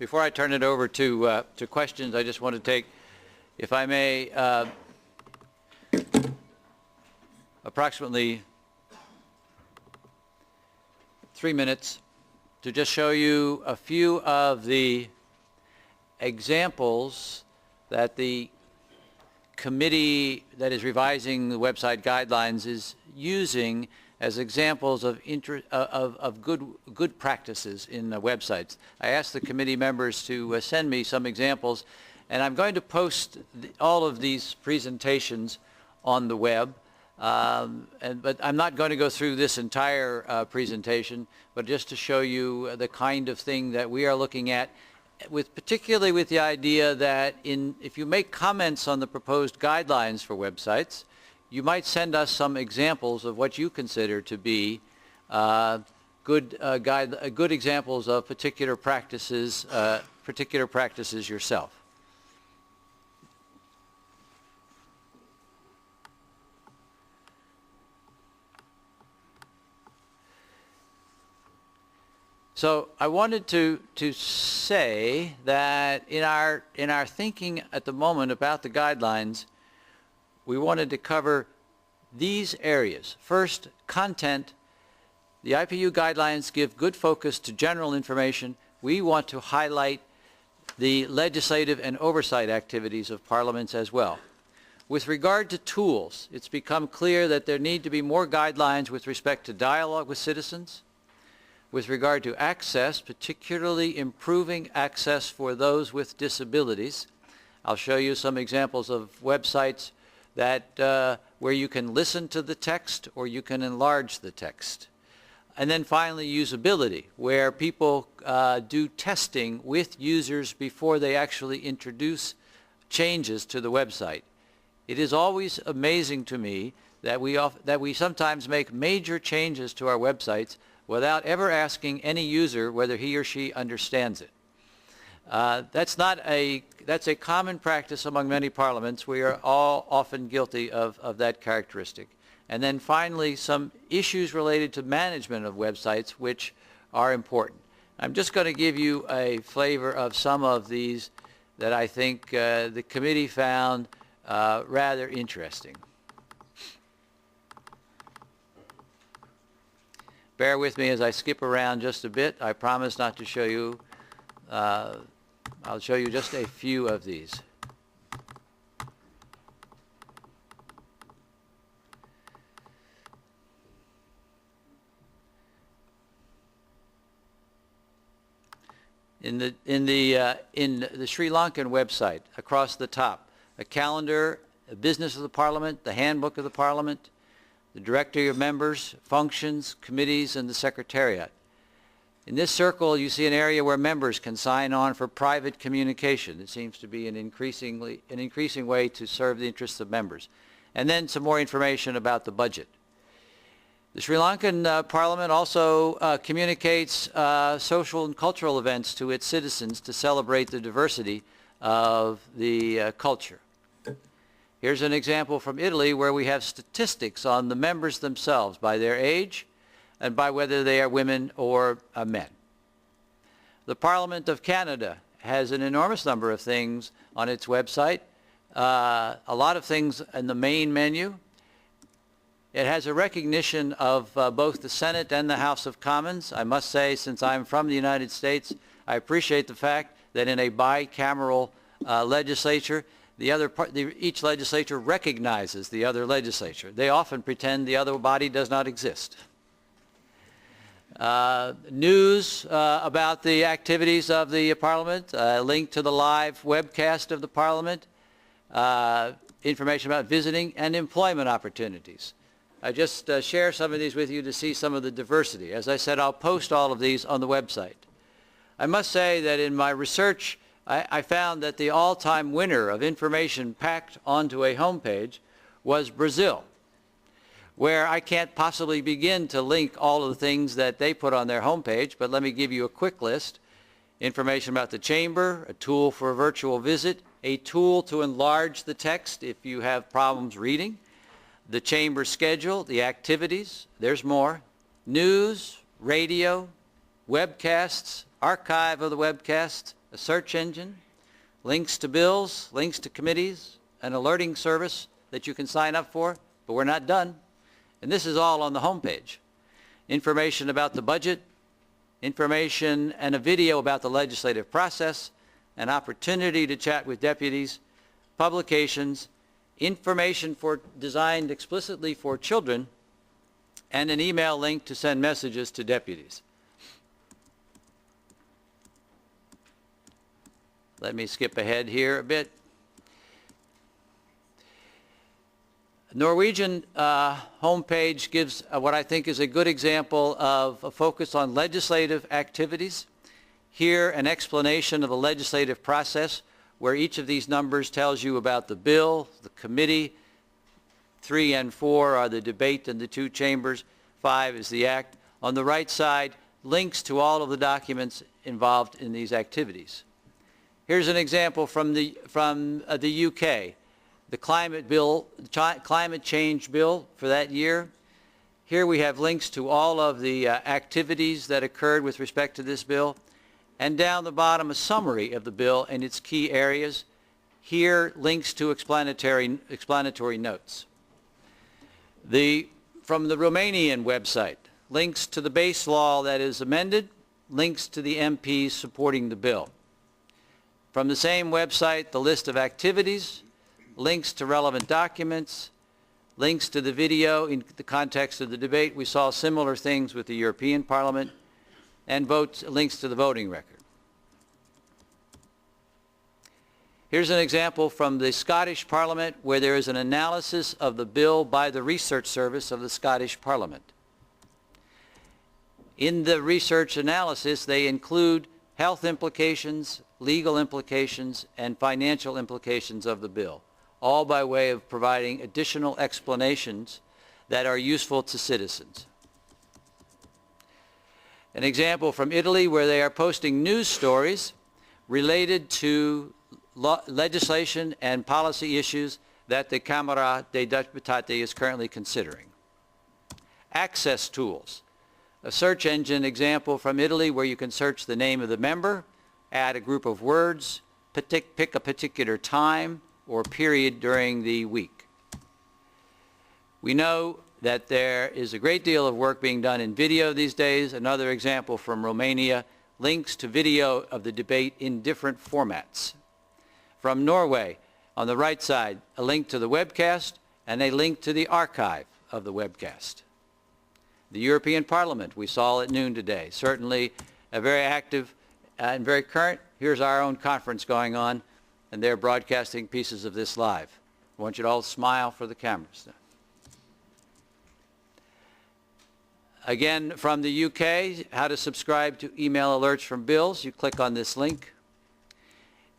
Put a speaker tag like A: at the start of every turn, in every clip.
A: Before I turn it over to questions, I just want to take, if I may, approximately 3 minutes to just show you a few of the examples that the committee that is revising the website guidelines is using as examples of good practices in websites. I asked the committee members to send me some examples, and I'm going to post all of these presentations on the web. But I'm not going to go through this entire presentation, but just to show you the kind of thing that we are looking at, particularly with the idea that if you make comments on the proposed guidelines for websites, you might send us some examples of what you consider to be good examples of particular practices yourself. So I wanted to say that in our thinking at the moment about the guidelines, we wanted to cover these areas. First, content. The IPU guidelines give good focus to general information. We want to highlight the legislative and oversight activities of parliaments as well. With regard to tools, it's become clear that there need to be more guidelines with respect to dialogue with citizens. With regard to access, particularly improving access for those with disabilities. I'll show you some examples of websites that where you can listen to the text or you can enlarge the text. And then finally, usability, where people do testing with users before they actually introduce changes to the website. It is always amazing to me that we sometimes make major changes to our websites without ever asking any user whether he or she understands it. That's a common practice among many parliaments. We are all often guilty of that characteristic. And then finally, some issues related to management of websites which are important. I'm just going to give you a flavor of some of these that I think the committee found rather interesting. Bear with me as I skip around just a bit. I promise not to show you. I'll show you just a few of these. In the Sri Lankan website, across the top, a calendar, a business of the Parliament, the handbook of the Parliament, the directory of members, functions, committees, and the secretariat. In this circle, you see an area where members can sign on for private communication. It seems to be an increasing way to serve the interests of members. And then some more information about the budget. The Sri Lankan Parliament also communicates social and cultural events to its citizens to celebrate the diversity of the culture. Here's an example from Italy where we have statistics on the members themselves by their age and by whether they are women or men. The Parliament of Canada has an enormous number of things on its website, a lot of things in the main menu. It has a recognition of both the Senate and the House of Commons. I must say, since I'm from the United States, I appreciate the fact that in a bicameral legislature, each legislature recognizes the other legislature. They often pretend the other body does not exist. News about the activities of the Parliament, link to the live webcast of the Parliament, information about visiting and employment opportunities. I just share some of these with you to see some of the diversity. As I said, I'll post all of these on the website. I must say that in my research, I found that the all-time winner of information packed onto a homepage was Brazil, where I can't possibly begin to link all of the things that they put on their homepage, but let me give you a quick list. Information about the chamber, a tool for a virtual visit, a tool to enlarge the text if you have problems reading, the chamber schedule, the activities, there's more, news, radio, webcasts, archive of the webcasts, a search engine, links to bills, links to committees, an alerting service that you can sign up for, but we're not done. And this is all on the homepage. Information about the budget, information and a video about the legislative process, an opportunity to chat with deputies, publications, information designed explicitly for children, and an email link to send messages to deputies. Let me skip ahead here a bit. Norwegian homepage gives what I think is a good example of a focus on legislative activities. Here, an explanation of the legislative process where each of these numbers tells you about the bill, the committee. 3 and 4 are the debate in the two chambers. 5 is the act. On the right side, links to all of the documents involved in these activities. Here's an example from the UK. The climate change bill for that year. Here we have links to all of the activities that occurred with respect to this bill. And down the bottom, a summary of the bill and its key areas. Here, links to explanatory notes. From the Romanian website, links to the base law that is amended, links to the MPs supporting the bill. From the same website, the list of activities, links to relevant documents, links to the video in the context of the debate. We saw similar things with the European Parliament, and links to the voting record. Here's an example from the Scottish Parliament where there is an analysis of the bill by the Research Service of the Scottish Parliament. In the research analysis, they include health implications, legal implications, and financial implications of the bill, all by way of providing additional explanations that are useful to citizens. An example from Italy where they are posting news stories related to legislation and policy issues that the Camera dei Deputati is currently considering. Access tools. A search engine example from Italy where you can search the name of the member, add a group of words, pick a particular time or period during the week. We know that there is a great deal of work being done in video these days. Another example from Romania, links to video of the debate in different formats. From Norway, on the right side, a link to the webcast and a link to the archive of the webcast. The European Parliament, we saw at noon today, certainly a very active and very current. Here's our own conference going on, and they're broadcasting pieces of this live. I want you to all smile for the cameras now. Again, from the UK, how to subscribe to email alerts from bills. You click on this link.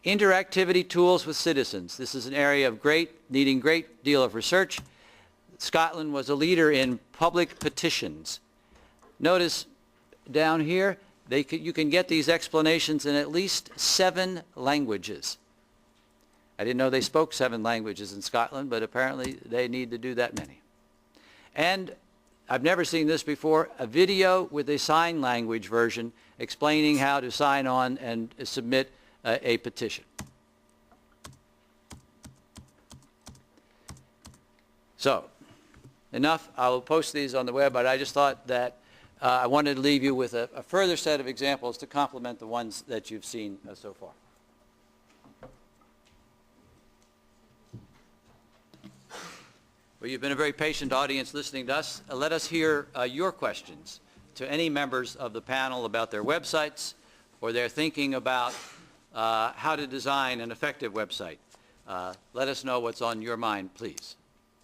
A: Interactivity tools with citizens. This is an area of needing great deal of research. Scotland was a leader in public petitions. Notice down here, you can get these explanations in at least 7 languages. I didn't know they spoke 7 languages in Scotland, but apparently they need to do that many. And I've never seen this before, a video with a sign language version explaining how to sign on and submit a petition. So, enough. I will post these on the web, but I just thought that I wanted to leave you with a further set of examples to complement the ones that you've seen so far. Well, you've been a very patient audience listening to us. Let us hear your questions to any members of the panel about their websites or their thinking about how to design an effective website. Let us know what's on your mind, please.